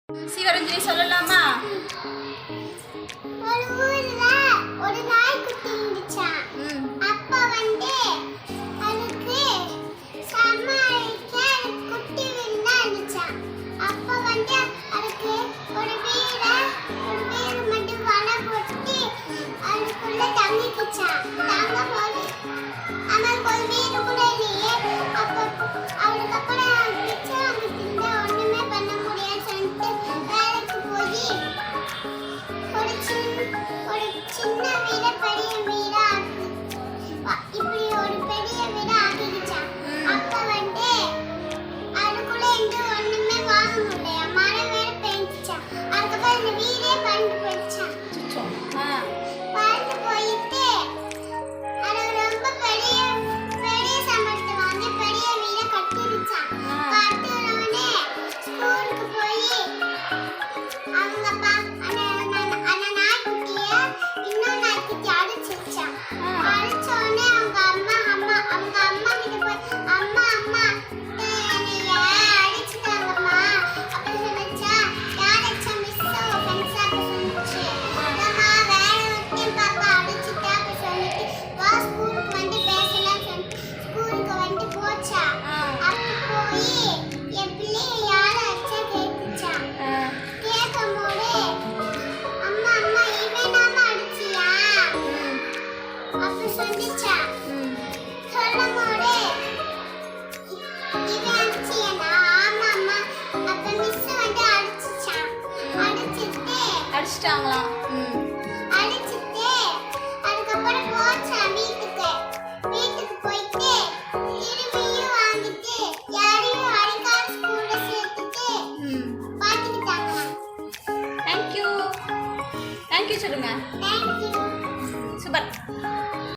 சிவரஞ்சனி சொல்லலாமா? ஒரு ஊர்ல ஒரு நாய்க்குட்டி இருந்துச்சாம். அப்ப அதுக்கு சமாளிக்க குட்டி விருந்தா இருந்துச்சாம். அப்ப அதுக்கு ஒரு வீடு மட்டும் வலை போட்டு அதுக்குள்ள தங்கிக்குச்சாம். தங்க போது அவனுக்கு ஒரு வீடு கூட இல்லையே. அதுக்கப்புறம் ஒண்ணுமே பண்ண முடியாது சொல்லிட்டு வேலைக்கு போய் ஒரு சின்ன வீட பெரிய வீடா இப்படி ஒரு பெரிய வீடா ஆக்கிடுச்சான். அப்ப அதுக்குள்ள இருந்து ஒண்ணுமே வாங்க முடியல. மழை வேற பெஞ்சிச்சான். அதுக்கப்புறம் இந்த வீடே பறந்து போயிடுச்சான். பறந்து போயிட்டு அது ரொம்ப பெரிய பெரிய சம்பளத்தை வாங்கி பெரிய வீட கட்டிடுச்சான். கட்டுறவனே ஸ்கூலுக்கு போய் அவங்க அந்த நாய்க்குட்டிய இன்னொரு நாய்க்குட்டி அடிச்சிருச்சான். அடிச்ச உடனே அவங்க அம்மா கிட்ட போய் அம்மா என்னைய அடிச்சுட்டாங்கம்மா அப்படி சொல்லிச்சா. யாரச்சா மிஸ் ஃப்ரெண்ட்ஸ் அப்படி சொல்லிச்சு. அம்மா வேற ஒருத்தையும் பாப்பா அடிச்சுட்டா அப்படி சொல்லிட்டு வா ஸ்கூலுக்கு பேசலாம் சொல்லிட்டு ஸ்கூலுக்கு போச்சா. அப்படி போய் என் பிள்ளைய யார அடிச்சா கேட்டுச்சான். கேட்கும்போது அம்மா இவனாம அடிச்சியா அப்படி சொல்லிச்சா. சொல்லும்போது இவன் அடிச்சியனா? ஆமாம்மா. அப்ப மிஸ் அடிச்சிச்சான். அடிச்சிட்டாங்களாம். அடிச்சிட்டு அதுக்கப்புறம் போச்சான் வீட்டுக்கு போயிட்டு திரும்பியும் வாங்கிட்டு யாரையும் அடிக்காத ஸ்கூல்ல சேர்த்துட்டு பாத்துக்கிட்டாங்களாம். தேங்க்யூ சொல்லுங்க. தேங்க்யூ.